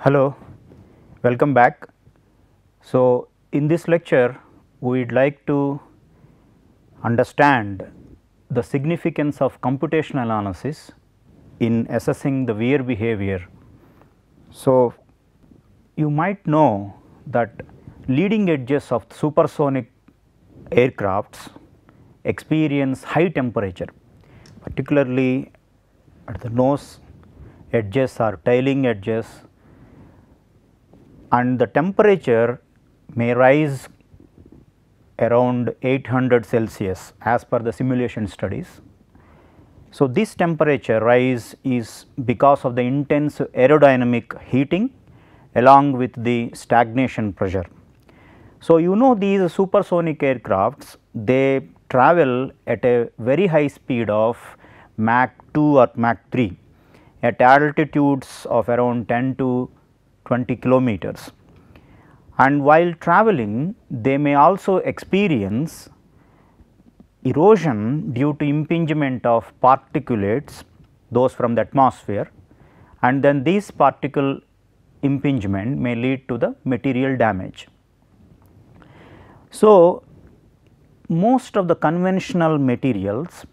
Hello, welcome back. So, in this lecture we would like to understand the significance of computational analysis in assessing the wear behavior. So, you might know that leading edges of supersonic aircrafts experience high temperature, particularly at the nose edges or tailing edges, and the temperature may rise around 800 Celsius as per the simulation studies. So, this temperature rise is because of the intense aerodynamic heating along with the stagnation pressure. So, you know these supersonic aircrafts, they travel at a very high speed of Mach 2 or Mach 3 at altitudes of around 10 to 20 kilometers, and while traveling they may also experience erosion due to impingement of particulates, those from the atmosphere, and then this particle impingement may lead to the material damage. So, most of the conventional materials,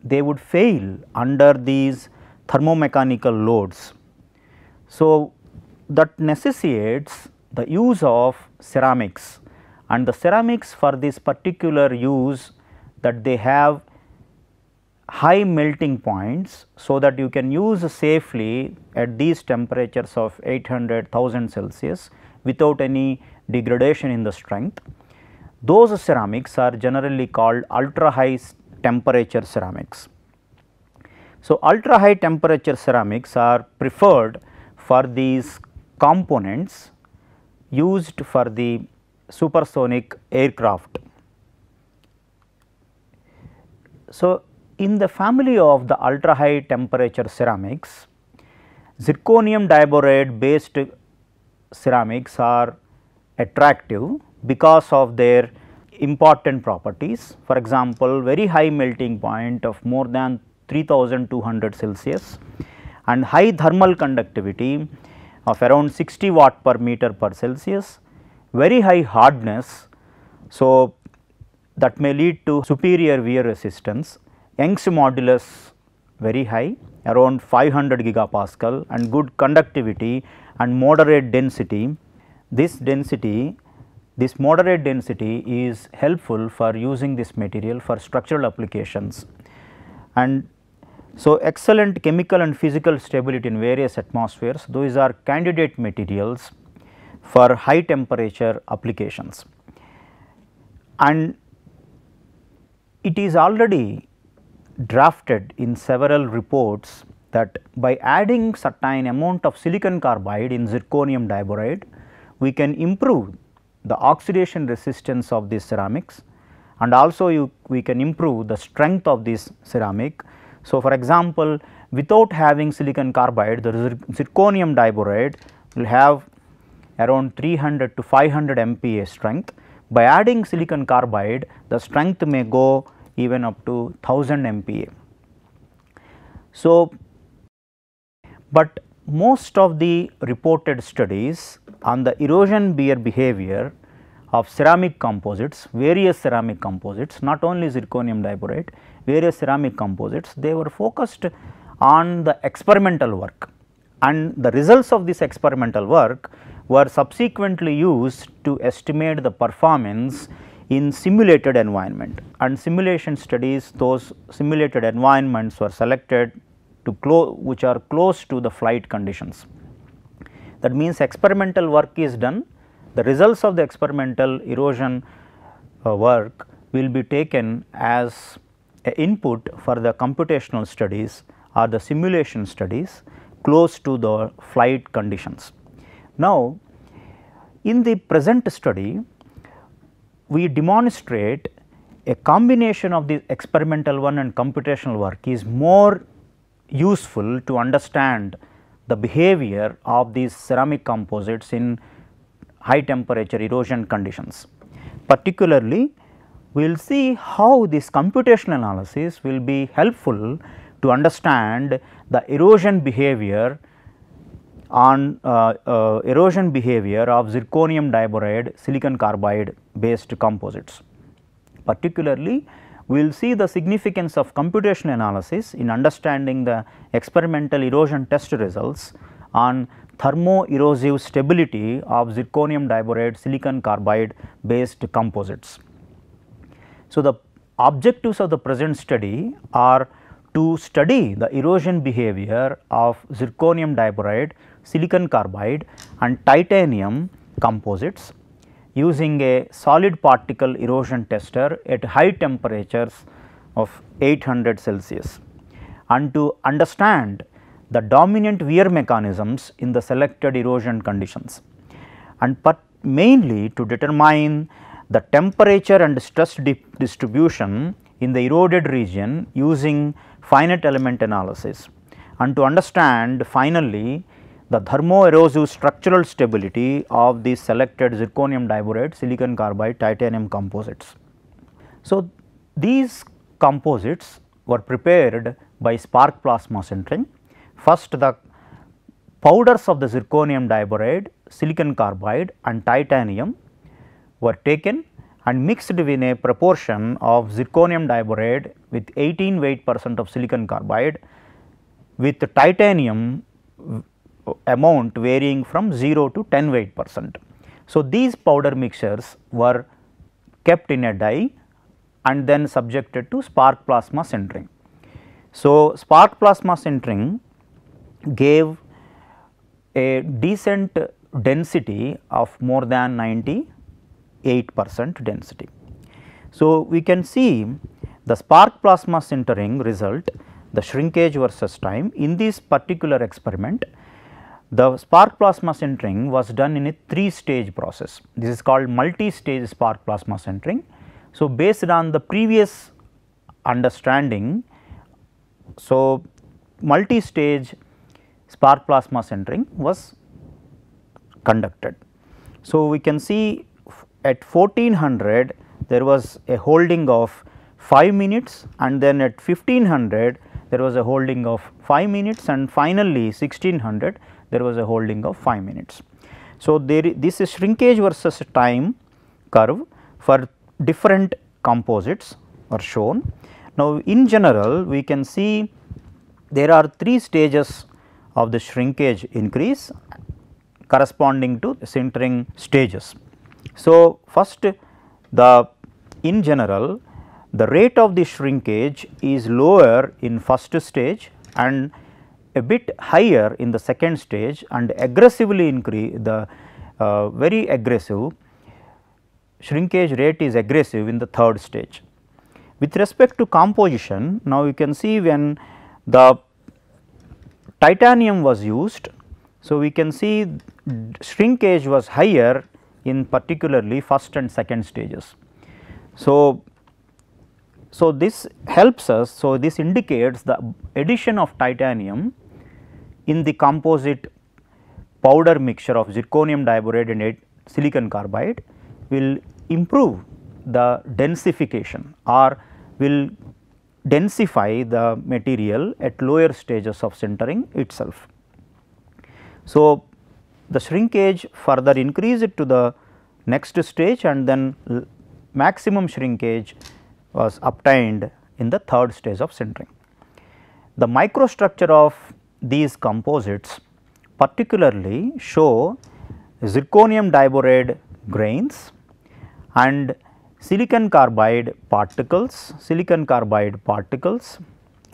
they would fail under these thermomechanical loads. So, that necessitates the use of ceramics, and the ceramics for this particular use, that they have high melting points, so that you can use safely at these temperatures of 800,000 Celsius without any degradation in the strength. Those ceramics are generally called ultra high temperature ceramics. So, ultra high temperature ceramics are preferred for these components used for the supersonic aircraft. So, in the family of the ultra high temperature ceramics, zirconium diboride based ceramics are attractive because of their important properties. For example, very high melting point of more than 3200 Celsius and high thermal conductivity of around 60 watt per meter per Celsius, very high hardness. So, that may lead to superior wear resistance, Young's modulus very high around 500 gigapascal, and good conductivity and moderate density. This moderate density is helpful for using this material for structural applications. And so, excellent chemical and physical stability in various atmospheres, those are candidate materials for high temperature applications. And it is already drafted in several reports that by adding certain amount of silicon carbide in zirconium diboride, we can improve the oxidation resistance of these ceramics, and also we can improve the strength of this ceramic. So, for example, without having silicon carbide, the zirconium diboride will have around 300 to 500 MPa strength. By adding silicon carbide, the strength may go even up to 1000 MPa. So, but most of the reported studies on the erosion wear behavior of ceramic composites, various ceramic composites, not only zirconium diboride, various ceramic composites, they were focused on the experimental work, and the results of this experimental work were subsequently used to estimate the performance in simulated environment. And simulation studies, those simulated environments were selected to which are close to the flight conditions. That means experimental work is done, the results of the experimental erosion work will be taken as a input for the computational studies or the simulation studies close to the flight conditions. Now, in the present study, we demonstrate a combination of the experimental one and computational work is more useful to understand the behavior of these ceramic composites in high temperature erosion conditions. Particularly, we will see how this computational analysis will be helpful to understand the erosion behavior on erosion behavior of zirconium diboride silicon carbide based composites. Particularly, we will see the significance of computation analysis in understanding the experimental erosion test results on thermo-erosive stability of zirconium diboride silicon carbide based composites. So, the objectives of the present study are to study the erosion behavior of zirconium diboride silicon carbide and titanium composites using a solid particle erosion tester at high temperatures of 800 Celsius, and to understand the dominant wear mechanisms in the selected erosion conditions, and mainly to determine the temperature and stress distribution in the eroded region using finite element analysis, and to understand finally the thermo-erosive structural stability of the selected zirconium diboride silicon carbide titanium composites. So, these composites were prepared by spark plasma sintering. First, the powders of the zirconium diboride silicon carbide and titanium were taken and mixed in a proportion of zirconium diboride with 18 weight percent of silicon carbide with titanium amount varying from 0 to 10 weight percent. So, these powder mixtures were kept in a die and then subjected to spark plasma sintering. So, spark plasma sintering gave a decent density of more than 98% density. So, we can see the spark plasma sintering result, the shrinkage versus time. In this particular experiment, the spark plasma sintering was done in a 3-stage process. This is called multi-stage spark plasma sintering. So, based on the previous understanding, so multi-stage spark plasma sintering was conducted. So, we can see at 1400 there was a holding of 5 minutes, and then at 1500 there was a holding of 5 minutes, and finally 1600 there was a holding of 5 minutes. So, this is shrinkage versus time curve for different composites are shown. Now, in general we can see there are 3 stages of the shrinkage increase corresponding to sintering stages. So, first in general the rate of the shrinkage is lower in first stage and a bit higher in the second stage, and aggressively increase the very aggressive shrinkage rate is aggressive in the third stage. With respect to composition, now you can see when the titanium was used, so we can see shrinkage was higher in particularly first and second stages. So, this helps us, so this indicates the addition of titanium in the composite powder mixture of zirconium diboride and silicon carbide will improve the densification or will densify the material at lower stages of sintering itself. So, the shrinkage further increased to the next stage, and then maximum shrinkage was obtained in the third stage of sintering. The microstructure of these composites particularly show zirconium diboride grains and silicon carbide particles,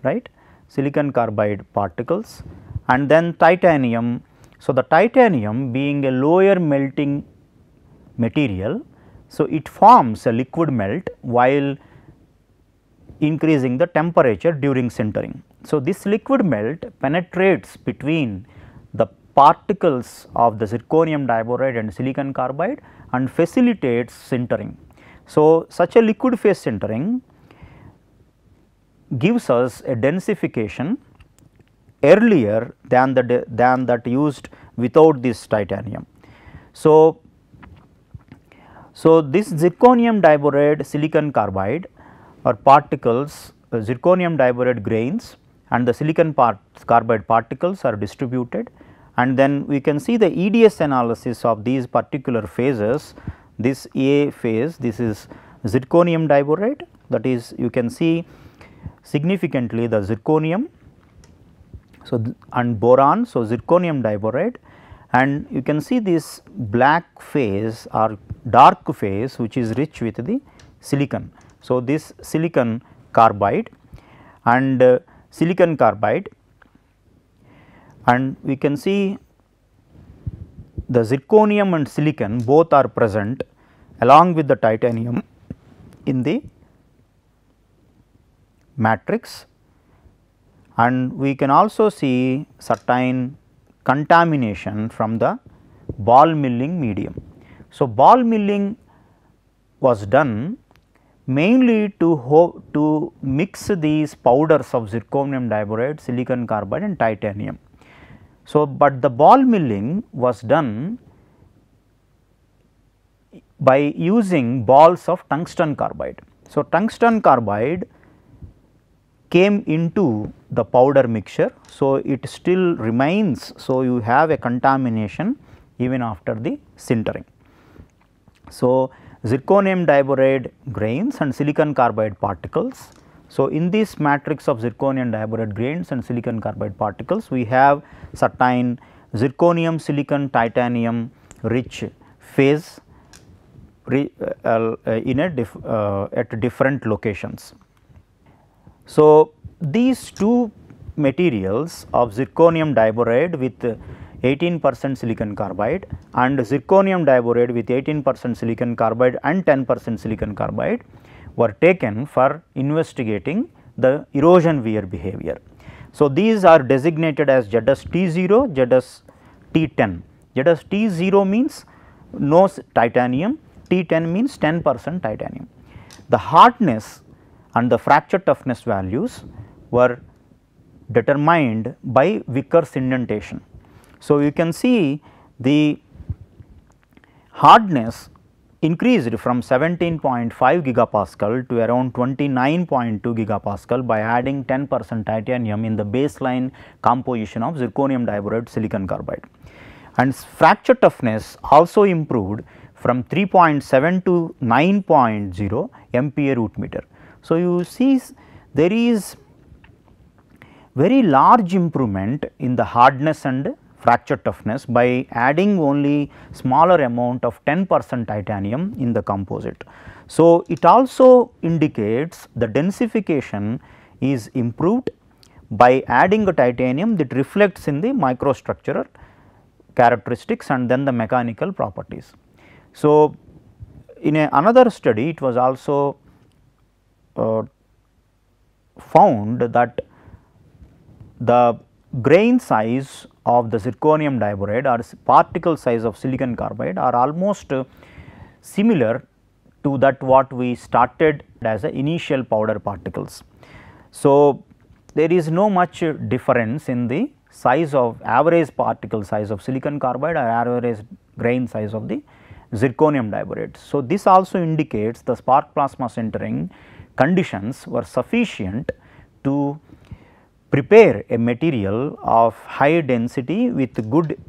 right, silicon carbide particles, and then titanium. So, the titanium being a lower melting material, so it forms a liquid melt while increasing the temperature during sintering. So, this liquid melt penetrates between the particles of the zirconium diboride and silicon carbide and facilitates sintering. So, such a liquid phase sintering gives us a densification earlier than that used without this titanium. So, this zirconium diboride silicon carbide or particles, zirconium diboride grains and the silicon carbide particles are distributed, and then we can see the EDS analysis of these particular phases. This A phase, this is zirconium diboride, that is you can see significantly the zirconium, so and boron, so zirconium diboride, and you can see this black phase or dark phase which is rich with the silicon. So, this silicon carbide and silicon carbide, and we can see the zirconium and silicon both are present along with the titanium in the matrix, and we can also see certain contamination from the ball milling medium. So, ball milling was done mainly to mix these powders of zirconium diboride, silicon carbide and titanium. So, but the ball milling was done by using balls of tungsten carbide. So, tungsten carbide came into the powder mixture. So, it still remains. So, you have a contamination even after the sintering. So, zirconium diboride grains and silicon carbide particles. So, in this matrix of zirconium diboride grains and silicon carbide particles, we have certain zirconium, silicon, titanium rich phase at different locations. So, these two materials of zirconium diboride with 18% silicon carbide and zirconium diboride with 18% silicon carbide and 10% silicon carbide were taken for investigating the erosion wear behavior. So, these are designated as ZS T0, ZS T10. ZS T0 means no titanium, T10 means 10% titanium. The hardness and the fracture toughness values were determined by Vickers indentation. So, you can see the hardness increased from 17.5 gigapascal to around 29.2 gigapascal by adding 10% titanium in the baseline composition of zirconium diboride silicon carbide. And fracture toughness also improved from 3.7 to 9.0 MPa root meter. So, you see there is very large improvement in the hardness and fracture toughness by adding only smaller amount of 10% titanium in the composite. So, it also indicates the densification is improved by adding a titanium that reflects in the microstructural characteristics and then the mechanical properties. So, in another study it was also found that the grain size of the zirconium diboride or particle size of silicon carbide are almost similar to that what we started as a initial powder particles. So, there is no much difference in the size of average particle size of silicon carbide or average grain size of the zirconium diboride. So, this also indicates the spark plasma sintering conditions were sufficient to prepare a material of high density with good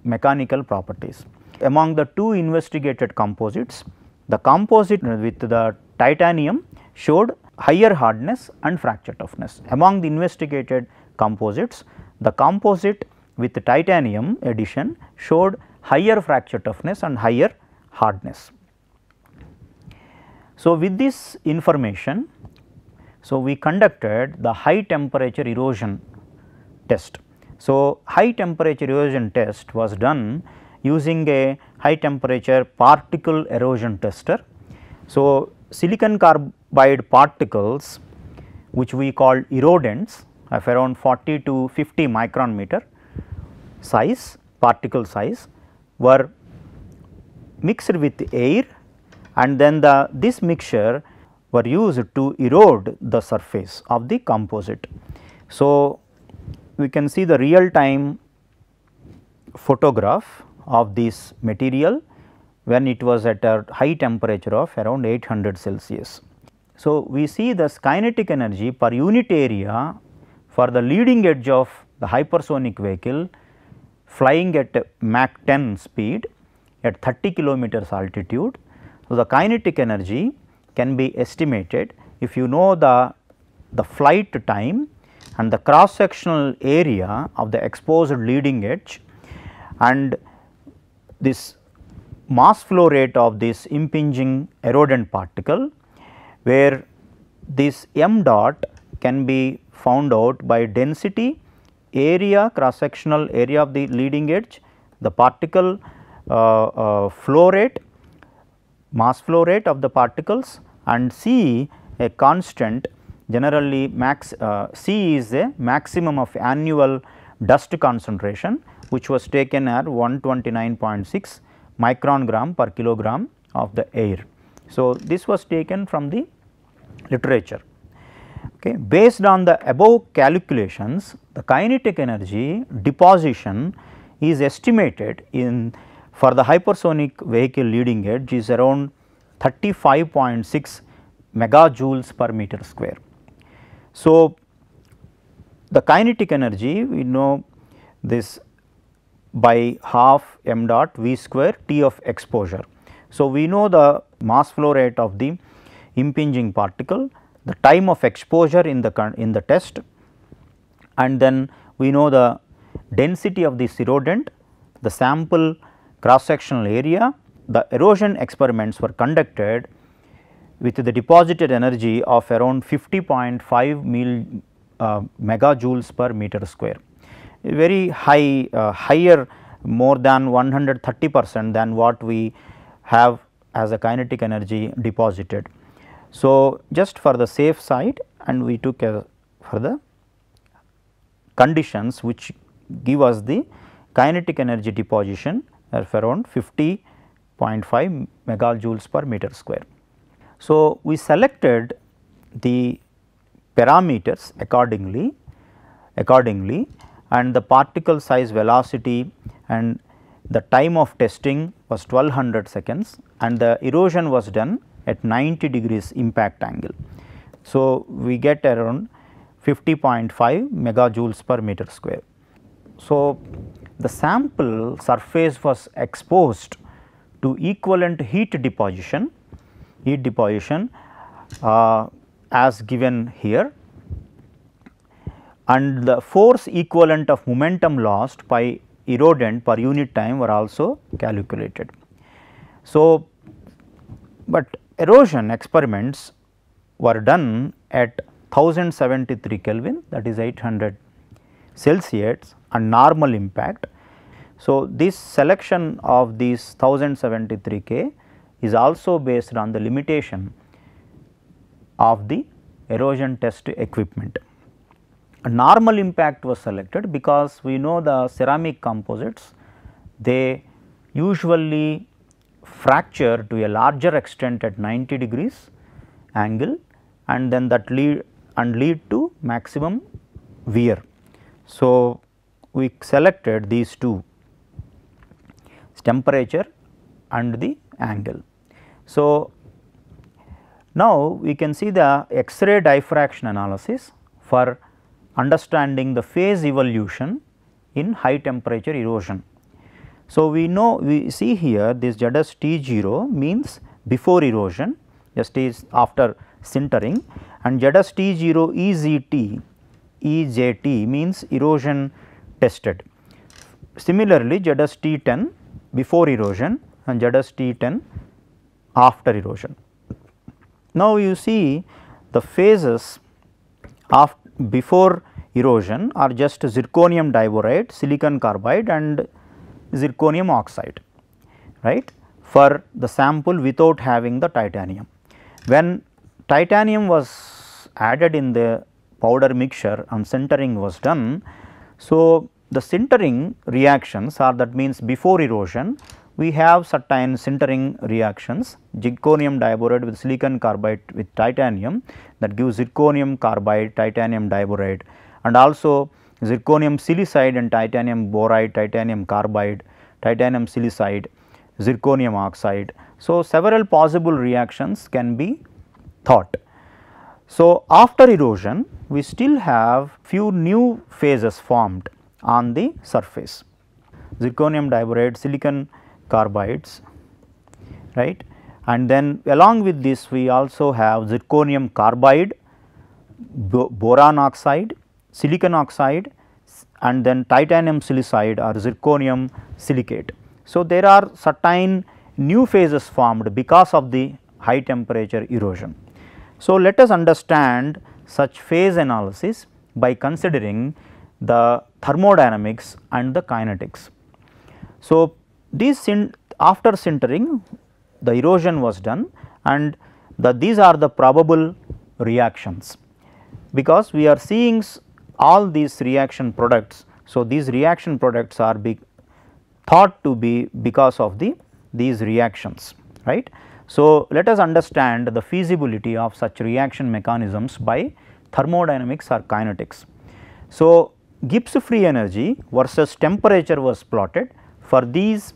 mechanical properties. Among the two investigated composites, the composite with the titanium showed higher hardness and fracture toughness. Among the investigated composites, the composite with the titanium addition showed higher fracture toughness and higher hardness. So, with this information, so we conducted the high temperature erosion test. So, high temperature erosion test was done using a high temperature particle erosion tester. So, silicon carbide particles which we call erodents of around 40 to 50 micron meter size, particle size, were mixed with air, and then this mixture were used to erode the surface of the composite. So, we can see the real time photograph of this material when it was at a high temperature of around 800 Celsius. So, we see the kinetic energy per unit area for the leading edge of the hypersonic vehicle flying at Mach 10 speed at 30 kilometers altitude. So, the kinetic energy can be estimated if you know the flight time and the cross sectional area of the exposed leading edge and this mass flow rate of this impinging erodent particle, where this m dot can be found out by density, area, cross sectional area of the leading edge, the particle flow rate, mass flow rate of the particles, and C a constant, generally max C is a maximum of annual dust concentration, which was taken at 129.6 micron gram per kilogram of the air. So, this was taken from the literature. Okay. Based on the above calculations, the kinetic energy deposition is estimated in for the hypersonic vehicle leading edge is around 35.6 megajoules per meter square. So, the kinetic energy we know this by half m dot v square T of exposure. So, we know the mass flow rate of the impinging particle, the time of exposure in the test, and then we know the density of this erodent, the sample cross sectional area. The erosion experiments were conducted with the deposited energy of around 50.5 megajoules per meter square, very high, higher, more than 130% than what we have as a kinetic energy deposited. So, just for the safe side, and we took for the conditions which give us the kinetic energy deposition of around 50.5 megajoules per meter square. So, we selected the parameters accordingly and the particle size, velocity, and the time of testing was 1200 seconds and the erosion was done at 90 degrees impact angle. So, we get around 50.5 megajoules per meter square. So, the sample surface was exposed to equivalent heat deposition as given here, and the force equivalent of momentum lost by erodent per unit time were also calculated. So, but erosion experiments were done at 1073 Kelvin, that is 800 Celsius, and normal impact. So, this selection of these 1073 K is also based on the limitation of the erosion test equipment. A normal impact was selected because we know the ceramic composites, they usually fracture to a larger extent at 90 degrees angle, and then that lead to maximum wear. So, we selected these two, temperature and the angle. So, now we can see the X-ray diffraction analysis for understanding the phase evolution in high temperature erosion. So, we see here this ZS T0 means before erosion, just is after sintering, and ZS T0 EJT means erosion tested. Similarly, ZS T10 before erosion and ZS T10 after erosion. Now, you see the phases of before erosion are just zirconium diboride, silicon carbide and zirconium oxide, right, for the sample without having the titanium. When titanium was added in the powder mixture and sintering was done, so the sintering reactions, or that means before erosion, we have certain sintering reactions, zirconium diboride with silicon carbide with titanium, that gives zirconium carbide, titanium diboride, and also zirconium silicide and titanium boride, titanium carbide, titanium silicide, zirconium oxide. So, several possible reactions can be thought. So, after erosion we still have few new phases formed on the surface. zirconium diboride, silicon carbides, right. And then along with this we also have zirconium carbide, boron oxide, silicon oxide, and then titanium silicide or zirconium silicate. So, there are certain new phases formed because of the high temperature erosion. So, let us understand such phase analysis by considering the thermodynamics and the kinetics. So, after sintering the erosion was done, and these are the probable reactions, because we are seeing all these reaction products. So, these reaction products are thought to be because of these reactions, right. So, let us understand the feasibility of such reaction mechanisms by thermodynamics or kinetics. So, Gibbs free energy versus temperature was plotted for these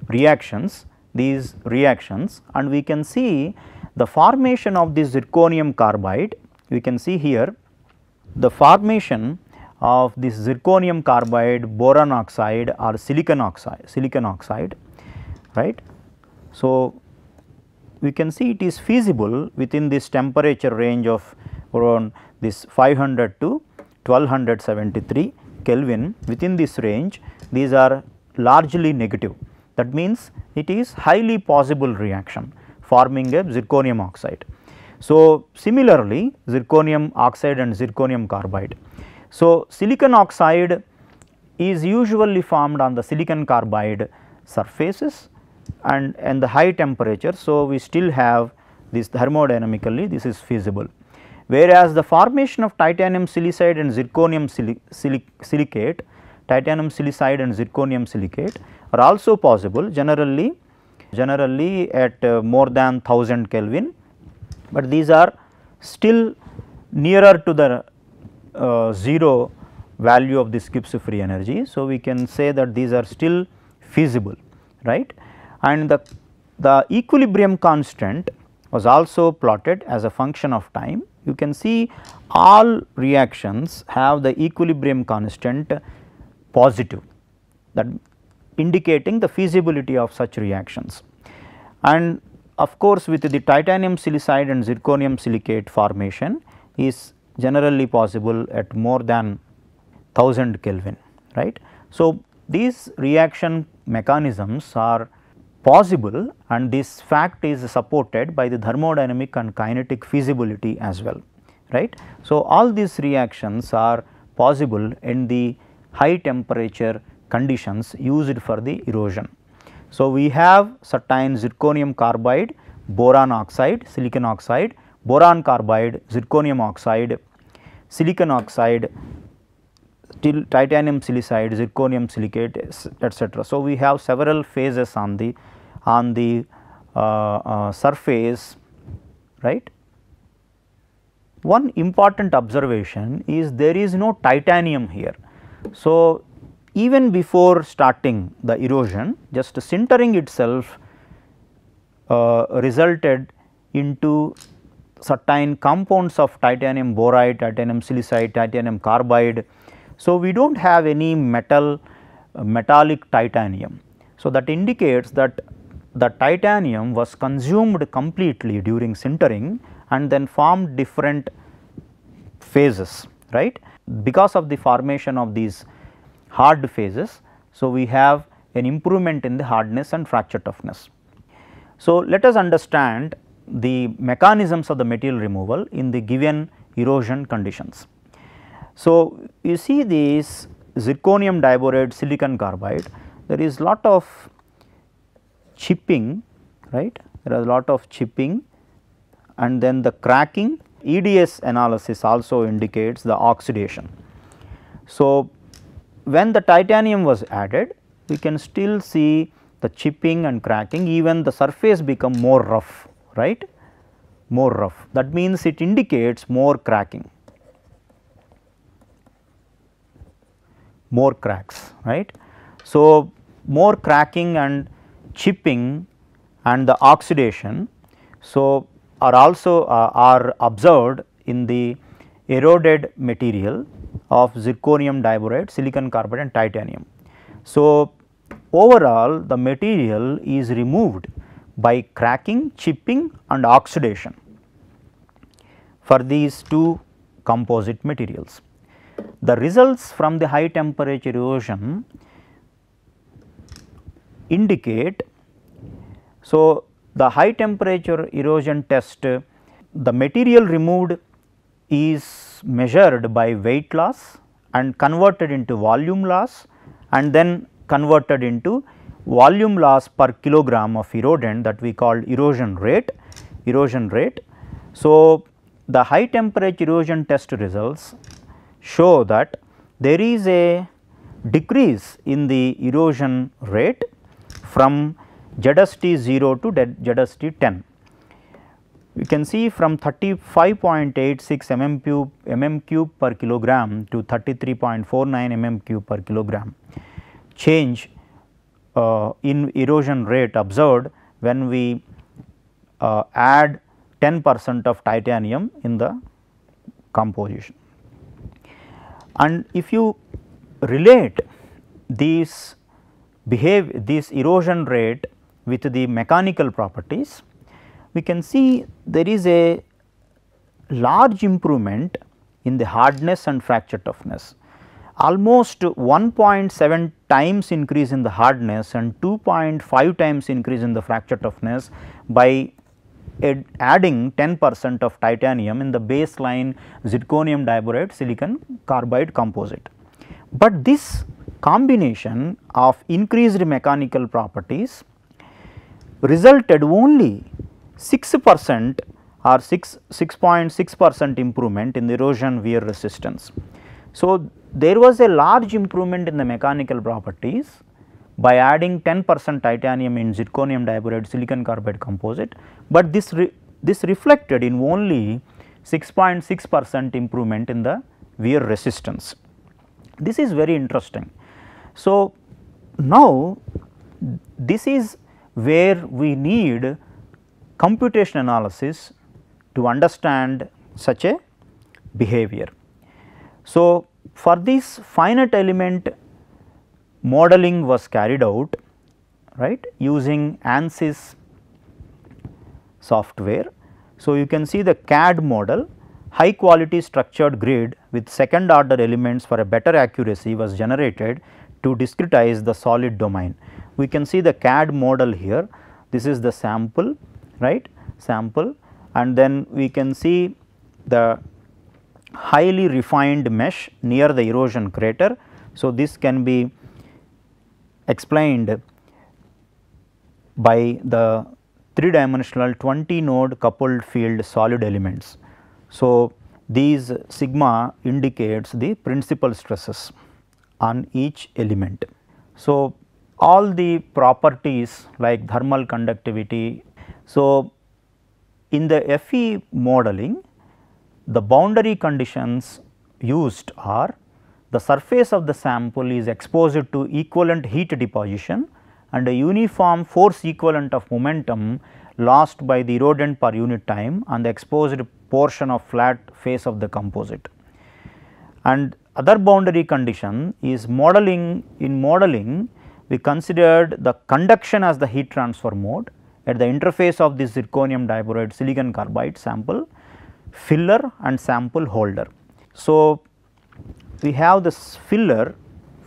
reactions, and we can see the formation of this zirconium carbide. We can see here the formation of this zirconium carbide, boron oxide or silicon oxide, right. So, we can see it is feasible within this temperature range of around this 500 to 1273 Kelvin. Within this range, these are largely negative. That means, it is highly possible reaction forming a zirconium oxide. So, similarly, zirconium oxide and zirconium carbide. So, silicon oxide is usually formed on the silicon carbide surfaces and the high temperature. So, we still have this thermodynamically, this is feasible, whereas the formation of titanium silicide and zirconium silicate, titanium silicide and zirconium silicate are also possible generally at more than 1000 Kelvin, but these are still nearer to the 0 value of this Gibbs free energy. So, we can say that these are still feasible, right. And the equilibrium constant was also plotted as a function of time. You can see all reactions have the equilibrium constant positive, that indicating the feasibility of such reactions. And of course, with the titanium silicide and zirconium silicate formation is generally possible at more than 1000 Kelvin, right. So, these reaction mechanisms are possible, and this fact is supported by the thermodynamic and kinetic feasibility as well, right. So, all these reactions are possible in the high temperature conditions used for the erosion. So, we have certain zirconium carbide, boron oxide, silicon oxide, boron carbide, zirconium oxide, silicon oxide, titanium silicide, zirconium silicate, etc. So, we have several phases on the surface, right. One important observation is there is no titanium here. So, even before starting the erosion, just sintering itself resulted into certain compounds of titanium boride, titanium silicide, titanium carbide. So, we do not have any metallic titanium. So, that indicates that the titanium was consumed completely during sintering and then formed different phases, right. Because of the formation of these hard phases, so we have an improvement in the hardness and fracture toughness. So, let us understand the mechanisms of the material removal in the given erosion conditions. So, you see this zirconium diboride silicon carbide, there is lot of chipping, right, there is a lot of chipping, and then the cracking. EDS analysis also indicates the oxidation. So, when the titanium was added, we can still see the chipping and cracking, even the surface become more rough, right, more rough. That means, it indicates more cracking, more cracks, right. So, more cracking and chipping and the oxidation, so are also are observed in the eroded material of zirconium diboride, silicon carbide and titanium. So, overall the material is removed by cracking, chipping and oxidation for these two composite materials. The results from the high temperature erosion indicate, so the high temperature erosion test, the material removed is measured by weight loss and converted into volume loss and then converted into volume loss per kilogram of erodent, that we call erosion rate. So, the high temperature erosion test results show that there is a decrease in the erosion rate from ZST 0 to ZST 10. We can see from 35.86 mm cube per kilogram to 33.49 mm cube per kilogram change in erosion rate observed when we add 10% of titanium in the composition. And if you relate this erosion rate with the mechanical properties, we can see there is a large improvement in the hardness and fracture toughness, almost 1.7 times increase in the hardness and 2.5 times increase in the fracture toughness by adding 10% of titanium in the baseline zirconium diboride silicon carbide composite. But this combination of increased mechanical properties resulted only 6% or 6.6% improvement in the erosion wear resistance. So, there was a large improvement in the mechanical properties by adding 10% titanium in zirconium diboride silicon carbide composite, but this reflected in only 6.6% improvement in the wear resistance. This is very interesting. So, now this is where we need computation analysis to understand such a behavior. So, for this finite element modeling was carried out, right, using ANSYS software. So, you can see the CAD model, high quality structured grid with second order elements for a better accuracy was generated to discretize the solid domain. We can see the CAD model here, this is the sample, right, and then we can see the highly refined mesh near the erosion crater. So, this can be explained by the 3-dimensional 20 node coupled field solid elements. So, these sigma indicates the principal stresses on each element. So, all the properties like thermal conductivity. So, in the FE modeling, the boundary conditions used are the surface of the sample is exposed to equivalent heat deposition and a uniform force equivalent of momentum lost by the erodent per unit time on the exposed portion of flat face of the composite. And other boundary condition is modeling. In modeling, we considered the conduction as the heat transfer mode at the interface of this zirconium diboride silicon carbide sample, filler and sample holder. So, we have this filler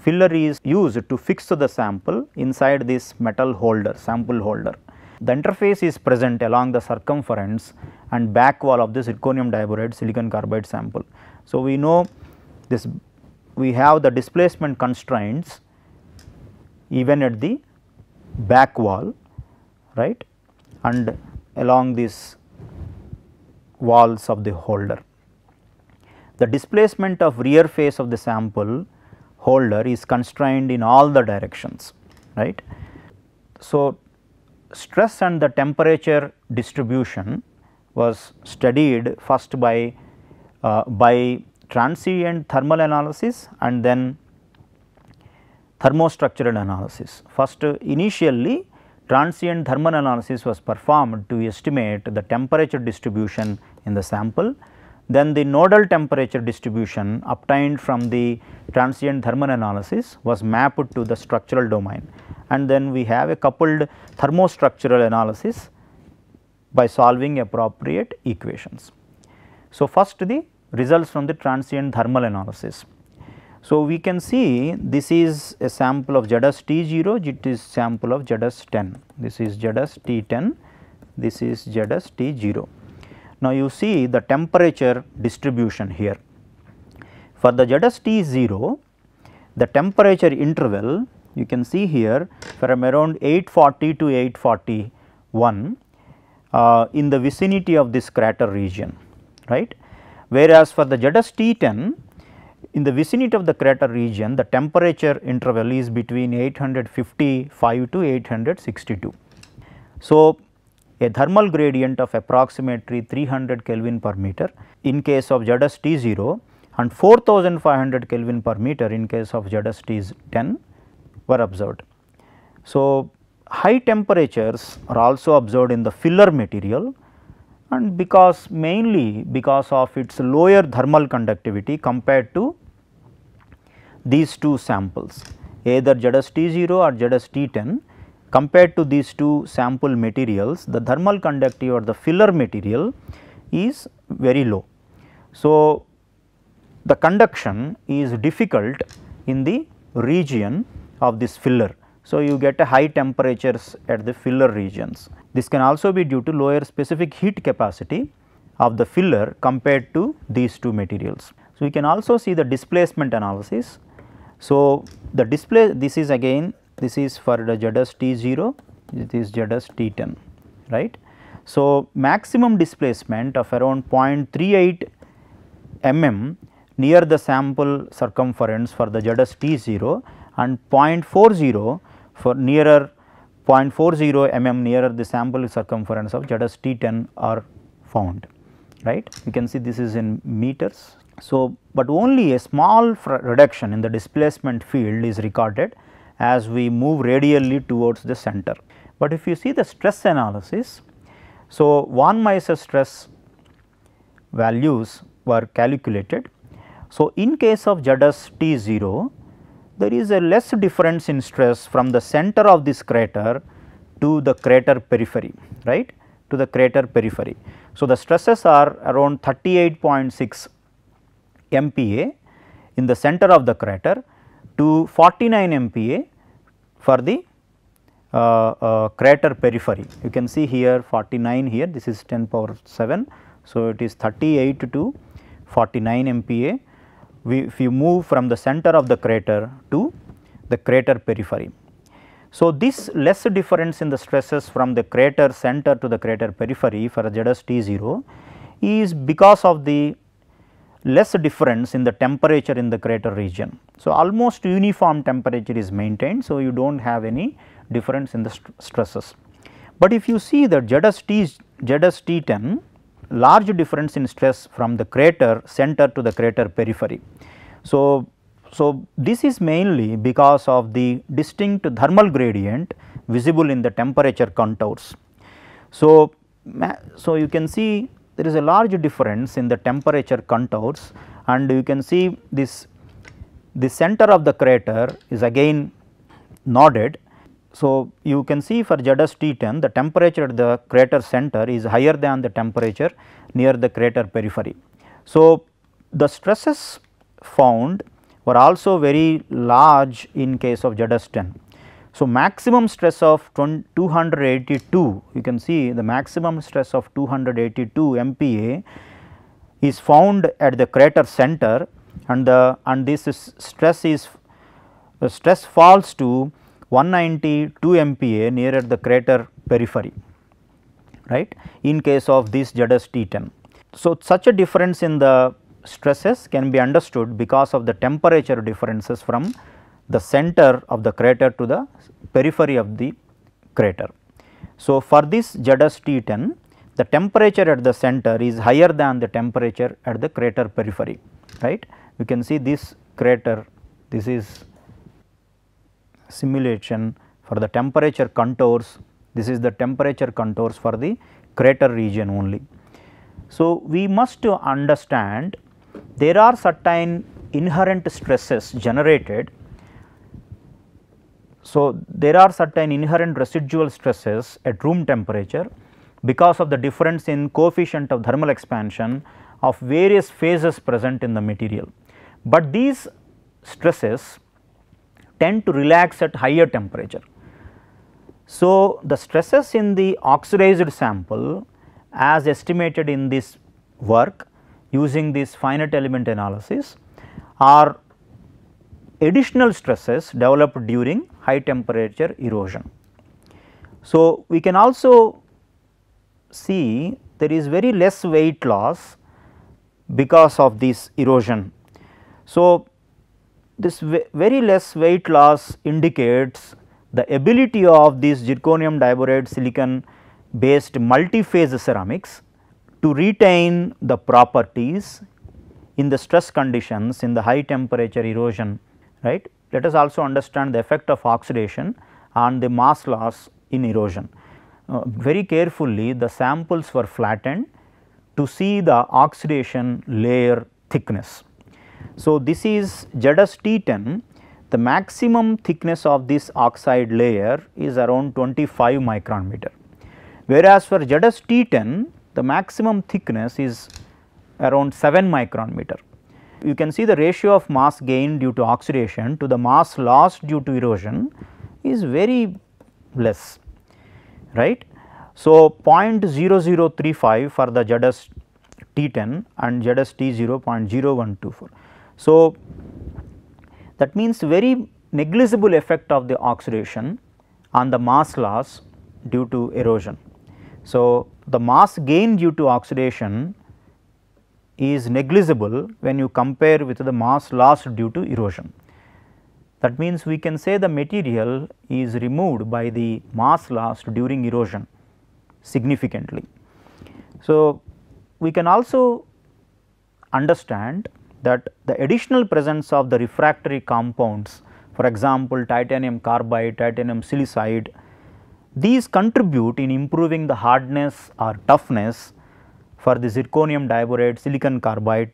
is used to fix the sample inside this metal holder, sample holder. The interface is present along the circumference and back wall of the zirconium diboride silicon carbide sample. So, we know this, we have the displacement constraints even at the back wall, right, and along these walls of the holder. The displacement of rear face of the sample holder is constrained in all the directions, right. So, stress and the temperature distribution was studied first by transient thermal analysis and then thermostructural analysis. First, initially transient thermal analysis was performed to estimate the temperature distribution in the sample. then the nodal temperature distribution obtained from the transient thermal analysis was mapped to the structural domain, and then we have a coupled thermostructural analysis by solving appropriate equations. So, first the results from the transient thermal analysis. So, we can see this is a sample of ZS T0, it is sample of ZS 10, this is ZS T10, this is ZS T0. Now, you see the temperature distribution here. For the ZS T0, the temperature interval you can see here from around 840 to 841 in the vicinity of this crater region, right. Whereas, for the ZS T10, in the vicinity of the crater region, the temperature interval is between 855 to 862. So, a thermal gradient of approximately 300 Kelvin per meter in case of ZS T0 and 4500 Kelvin per meter in case of ZS T10 were observed. So, high temperatures are also observed in the filler material, and mainly because of its lower thermal conductivity compared to these two samples, either ZS T0 or ZS T10. Compared to these two sample materials, the thermal conductivity or the filler material is very low. So, the conduction is difficult in the region of this filler. So, you get a high temperatures at the filler regions. This can also be due to lower specific heat capacity of the filler compared to these two materials. So, we can also see the displacement analysis. So, the this is again, this is for the ZS T0, it is ZS T10, right. So, maximum displacement of around 0.38 mm near the sample circumference for the ZS T0 and 0.40 for nearer 0.40 mm nearer the sample circumference of ZS T10 are found, right. You can see this is in meters. So, but only a small reduction in the displacement field is recorded as we move radially towards the center. But if you see the stress analysis, so von Mises stress values were calculated. So, in case of ZS T0, there is a less difference in stress from the center of this crater to the crater periphery, right, to the crater periphery. So, the stresses are around 38.6 MPa in the center of the crater to 49 MPa for the crater periphery. You can see here 49 here, this is 10 power 7. So, it is 38 to 49 MPa if you move from the center of the crater to the crater periphery. So, this less difference in the stresses from the crater center to the crater periphery for ZS T0 is because of the less difference in the temperature in the crater region. So, almost uniform temperature is maintained. So, you do not have any difference in the stresses. But if you see the ZS T10, large difference in stress from the crater center to the crater periphery. So, this is mainly because of the distinct thermal gradient visible in the temperature contours. So, you can see there is a large difference in the temperature contours, and you can see this the center of the crater is again nodded. So, you can see for ZS T10 the temperature at the crater center is higher than the temperature near the crater periphery. So, the stresses found were also very large in case of ZS 10. So, maximum stress of 282, you can see the maximum stress of 282 MPa is found at the crater center, and this stress falls to 192 MPa nearer the crater periphery, right, in case of this ZS T10. So, such a difference in the stresses can be understood because of the temperature differences from the center of the crater to the periphery of the crater. So, for this ZS T10, the temperature at the center is higher than the temperature at the crater periphery, right. You can see this crater, this is simulation for the temperature contours, this is the temperature contours for the crater region only. So, we must to understand there are certain inherent stresses generated. So, there are certain inherent residual stresses at room temperature because of the difference in coefficient of thermal expansion of various phases present in the material, but these stresses tend to relax at higher temperature. So, the stresses in the oxidized sample as estimated in this work using this finite element analysis are additional stresses developed during high temperature erosion. So, we can also see there is very less weight loss because of this erosion. So, this very less weight loss indicates the ability of this zirconium diboride silicon based multi-phase ceramics to retain the properties in the stress conditions in the high temperature erosion, right. Let us also understand the effect of oxidation on the mass loss in erosion. Very carefully the samples were flattened to see the oxidation layer thickness. So, this is ZS T10, the maximum thickness of this oxide layer is around 25 micron meter, whereas for ZS T10 the maximum thickness is around 7 micron meter. You can see the ratio of mass gain due to oxidation to the mass loss due to erosion is very less, right. So, 0.0035 for the ZS T10 and ZS T0 0.0124. So, that means very negligible effect of the oxidation on the mass loss due to erosion. So, the mass gain due to oxidation is negligible when you compare with the mass loss due to erosion. That means, we can say the material is removed by the mass loss during erosion significantly. So, we can also understand that the additional presence of the refractory compounds, for example, titanium carbide, titanium silicide, these contribute in improving the hardness or toughness for the zirconium diboride silicon carbide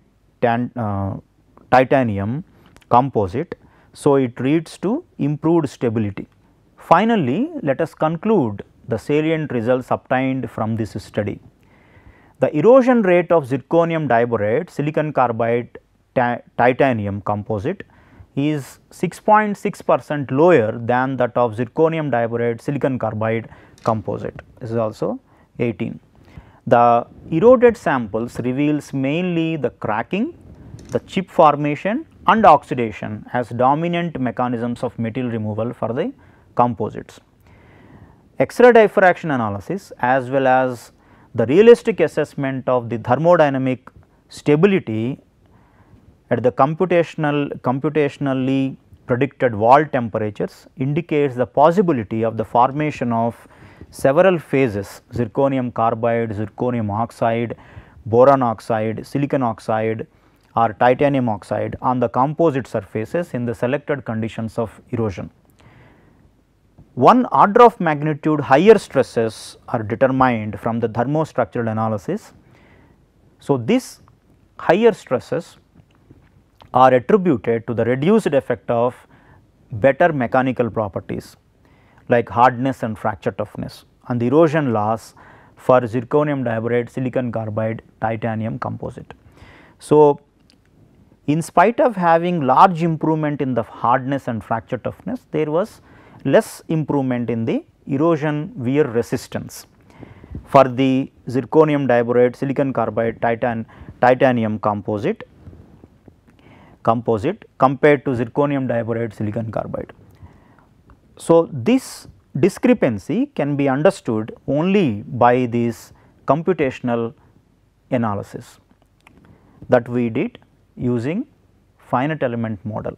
titanium composite. So, it leads to improved stability. Finally, let us conclude the salient results obtained from this study. The erosion rate of zirconium diboride silicon carbide titanium composite is 6.6% lower than that of zirconium diboride silicon carbide composite. This is also 18. The eroded samples reveals mainly the cracking, the chip formation and oxidation as dominant mechanisms of material removal for the composites. X-ray diffraction analysis as well as the realistic assessment of the thermodynamic stability at the computationally predicted wall temperatures indicates the possibility of the formation of several phases: zirconium carbide, zirconium oxide, boron oxide, silicon oxide or titanium oxide on the composite surfaces in the selected conditions of erosion. One order of magnitude higher stresses are determined from the thermostructural analysis. So, these higher stresses are attributed to the reduced effect of better mechanical properties like hardness and fracture toughness and the erosion loss for zirconium diboride silicon carbide titanium composite. So, in spite of having large improvement in the hardness and fracture toughness, there was less improvement in the erosion wear resistance for the zirconium diboride silicon carbide titanium composite compared to zirconium diboride silicon carbide. So, this discrepancy can be understood only by this computational analysis that we did using finite element model.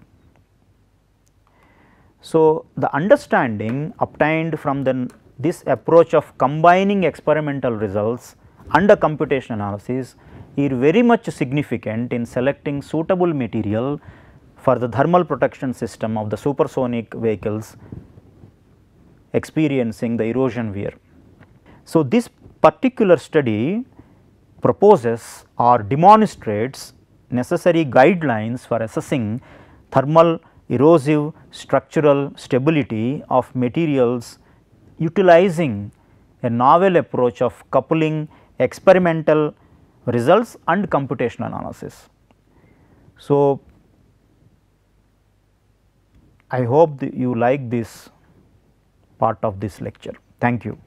So, the understanding obtained from this approach of combining experimental results and the computation analysis is very much significant in selecting suitable material for the thermal protection system of the supersonic vehicles experiencing the erosion wear. So, this particular study proposes or demonstrates necessary guidelines for assessing thermal, erosive, structural stability of materials utilizing a novel approach of coupling experimental results and computational analysis. So, I hope you like this part of this lecture. Thank you.